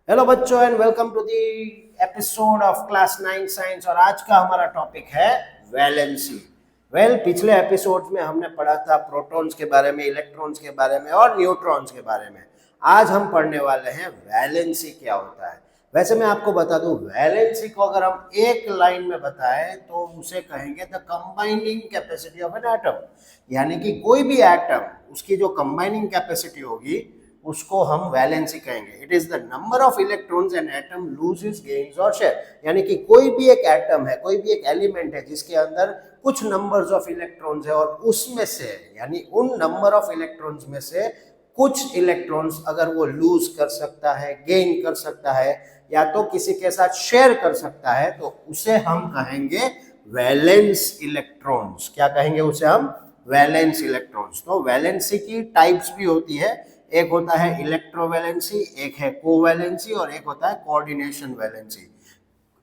Hello बच्चों and welcome to the episode of class 9 science. और आज का हमारा टॉपिक है वैलेंसी। पिछले एपिसोड्स में हमने पढ़ा था प्रोटॉन्स के बारे में, इलेक्ट्रॉन्स के बारे में और न्यूट्रॉन्स के बारे में। आज हम पढ़ने वाले हैं वैलेंसी क्या होता है। वैसे मैं आपको बता दूं, वैलेंसी को अगर हम एक लाइन में बताएं तो उसे कहेंगे the combining capacity of an atom. यानी कि कोई भी एटम, उसकी जो कंबाइनिंग कैपेसिटी होगी उसको हम वैलेंसी कहेंगे। It is the number of electrons an atom loses, gains और शेयर। यानी कि कोई भी एक एटम है, कोई भी एक एलिमेंट है जिसके अंदर कुछ नंबर्स ऑफ इलेक्ट्रॉन्स है और उसमें से, यानी उन नंबर ऑफ इलेक्ट्रॉन्स में से कुछ इलेक्ट्रॉन्स अगर वो लूज कर सकता है, गेन कर सकता है या तो किसी के साथ शेयर कर सकता है, तो उसे हम कहेंगे वैलेंस इलेक्ट्रॉन्स। क्या कहेंगे उसे हम? Valence electrons. तो वैलेंसी की टाइप्स भी होती है। एक होता है इलेक्ट्रोवैलेंसी, एक है कोवैलेंसी और एक होता है कोऑर्डिनेशन वैलेंसी।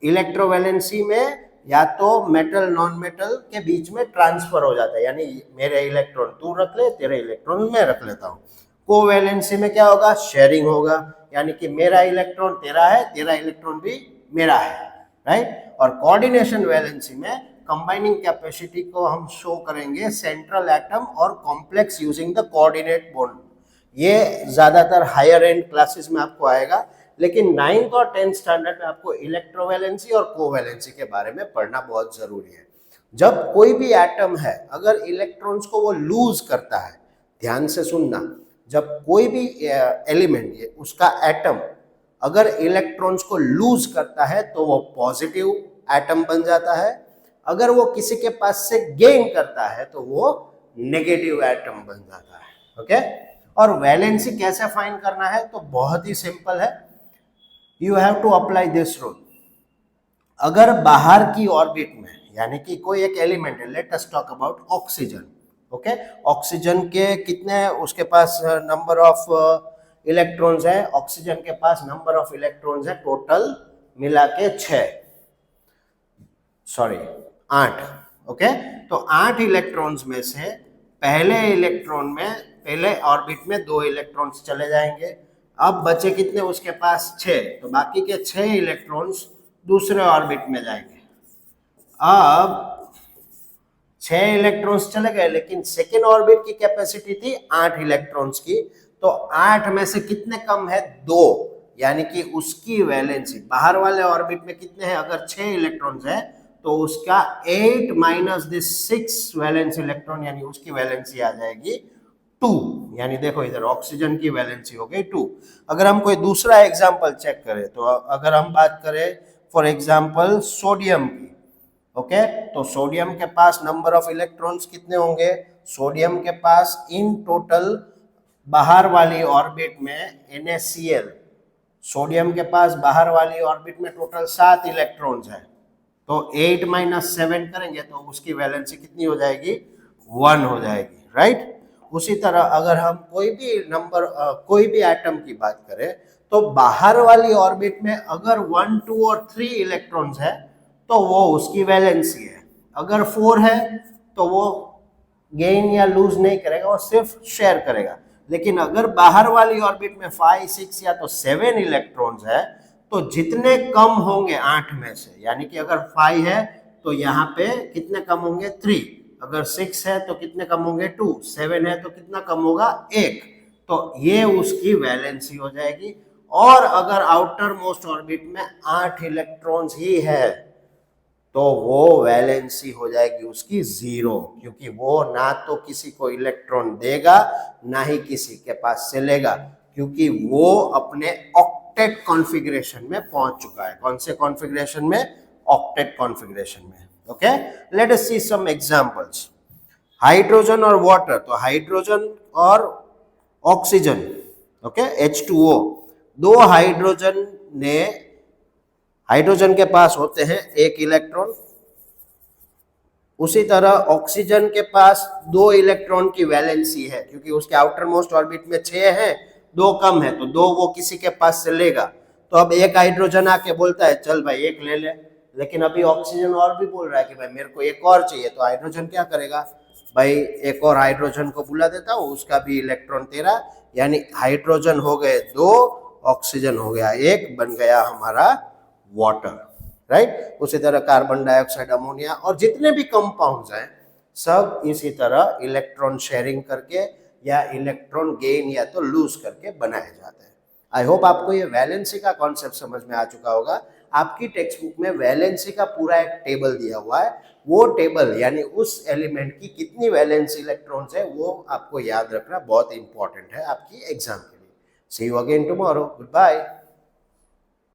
इलेक्ट्रोवैलेंसी में या तो मेटल नॉन मेटल के बीच में ट्रांसफर हो जाता है, यानी मेरे इलेक्ट्रॉन तू रख ले, तेरे इलेक्ट्रॉन मैं रख लेता हूँ। कोवैलेंसी में क्या होगा? शेयरिंग होगा, यानी कि मेरा इलेक्ट्रॉन तेरा है, तेरा इलेक्ट्रॉन भी मेरा है, राइट। और कोऑर्डिनेशन वैलेंसी में कंबाइनिंग कैपेसिटी को हम शो करेंगे सेंट्रल एटम और complex using the coordinate bond. ये ज्यादातर हायर एंड क्लासेस में आपको आएगा, लेकिन 9th और 10th स्टैंडर्ड में आपको इलेक्ट्रोवैलेंसी और कोवैलेंसी के बारे में पढ़ना बहुत जरूरी है। जब कोई भी एटम है, अगर इलेक्ट्रॉन्स को वो लूज करता है, ध्यान से सुनना, जब कोई भी एलिमेंट, उसका एटम अगर इलेक्ट्रॉन्स को लूज करता है तो वो पॉजिटिव एटम बन जाता है। अगर वो किसी के पास से गेन करता है तो वो नेगेटिव एटम बन जाता है। ओके। और वैलेंसी कैसे फाइंड करना है? तो बहुत ही सिंपल है। You have to apply this rule. अगर बाहर की ऑर्बिट में, यानी कि कोई एक एलिमेंट है, let us talk about oxygen. Okay. Oxygen के कितने उसके पास नंबर ऑफ इलेक्ट्रॉन्स है? ऑक्सीजन के पास नंबर ऑफ इलेक्ट्रॉन्स है टोटल मिला के 8। ओके। तो 8 इलेक्ट्रॉन्स में से पहले इलेक्ट्रॉन में, पहले ऑर्बिट में 2 इलेक्ट्रॉन्स चले जाएंगे। अब बचे कितने उसके पास? 6। तो बाकी के 6 इलेक्ट्रॉन्स दूसरे ऑर्बिट में जाएंगे। अब 6 इलेक्ट्रॉन्स चले गए, लेकिन सेकेंड ऑर्बिट की कैपेसिटी थी 8 इलेक्ट्रॉन्स की। तो 8 में से कितने कम है? 2। यानी कि उसकी वैलेंसी बाहर वाले ऑर्बिट में कितने हैं? अगर 6 इलेक्ट्रॉन्स है तो उसका 8 माइनस दिस 6 वैलेंस इलेक्ट्रॉन, यानी उसकी वैलेंसी आ जाएगी 2। यानी देखो इधर ऑक्सीजन की वैलेंसी हो गई 2। अगर हम कोई दूसरा एग्जांपल चेक करें, तो अगर हम बात करें फॉर एग्जांपल सोडियम की, ओके, तो सोडियम के पास नंबर ऑफ इलेक्ट्रॉन्स कितने होंगे? सोडियम के पास इन टोटल बाहर वाली ऑर्बिट में NaCl, सोडियम के पास बाहर वाली ऑर्बिट में टोटल 7 इलेक्ट्रॉन्स है। तो 8 माइनस 7 करेंगे तो उसकी वैलेंसी कितनी हो जाएगी? 1 हो जाएगी, राइट। उसी तरह अगर हम कोई भी नंबर, कोई भी एटम की बात करें, तो बाहर वाली ऑर्बिट में अगर 1, 2 और 3 इलेक्ट्रॉन्स है तो वो उसकी वैलेंसी है। अगर 4 है तो वो गेन या लूज नहीं करेगा, वो सिर्फ शेयर करेगा। लेकिन अगर बाहर वाली ऑर्बिट में 5, 6 या तो 7 इलेक्ट्रॉन्स है, तो जितने कम होंगे 8 में से, यानी कि अगर 5 है तो यहाँ पे कितने कम होंगे? 3। अगर 6 है तो कितने कम होंगे? 2। 7 है तो कितना कम होगा? 1। तो ये उसकी वैलेंसी हो जाएगी। और अगर आउटर मोस्ट ऑर्बिट में 8 इलेक्ट्रॉन्स ही है तो वो वैलेंसी हो जाएगी उसकी 0, क्योंकि वो ना तो किसी को इलेक्ट्रॉन देगा ना ही किसी के पास से लेगा, क्योंकि वो अपने ऑक्टेट कॉन्फ़िगरेशन में पहुंच चुका है। कौन से कॉन्फ़िगरेशन में? ऑक्टेट कॉन्फ़िगरेशन में। ओके, लेट अस सी सम एग्जांपल्स। हाइड्रोजन और वाटर, तो हाइड्रोजन और ऑक्सीजन, ओके, H2O, 2 हाइड्रोजन ने, हाइड्रोजन के पास होते हैं 1 इलेक्ट्रॉन। उसी तरह ऑक्सीजन के पास 2 इलेक्ट्रॉन की वैलेंसी है, क्योंकि उसके आउटर मोस्ट ऑर्बिट में 6 है, 2 कम है, तो 2 वो किसी के पास से लेगा। तो अब एक हाइड्रोजन आके बोलता है चल भाई 1 ले ले, लेकिन अभी ऑक्सीजन और भी बोल रहा है कि भाई मेरे को 1 और चाहिए। तो हाइड्रोजन क्या करेगा? भाई 1 और हाइड्रोजन को बुला देता हूँ, उसका भी इलेक्ट्रॉन तेरा, यानी हाइड्रोजन हो गए 2 ऑक्सीजन हो गया एक, बन गया हमारा वाटर, राइट। उसी तरह कार्बन डाइऑक्साइड, अमोनिया और जितने भी कंपाउंड्स हैं सब इसी तरह इलेक्ट्रॉन शेयरिंग करके या इलेक्ट्रॉन गेन या तो लूज करके बनाए जाते हैं। आई होप आपको ये वैलेंसी का कॉन्सेप्ट समझ में आ चुका होगा। आपकी टेक्स्ट बुक में वैलेंसी का पूरा एक टेबल दिया हुआ है, वो टेबल यानी उस एलिमेंट की कितनी वैलेंसी इलेक्ट्रॉन्स है वो आपको याद रखना बहुत इंपॉर्टेंट है आपकी एग्जाम के लिए। See you again tomorrow, good bye.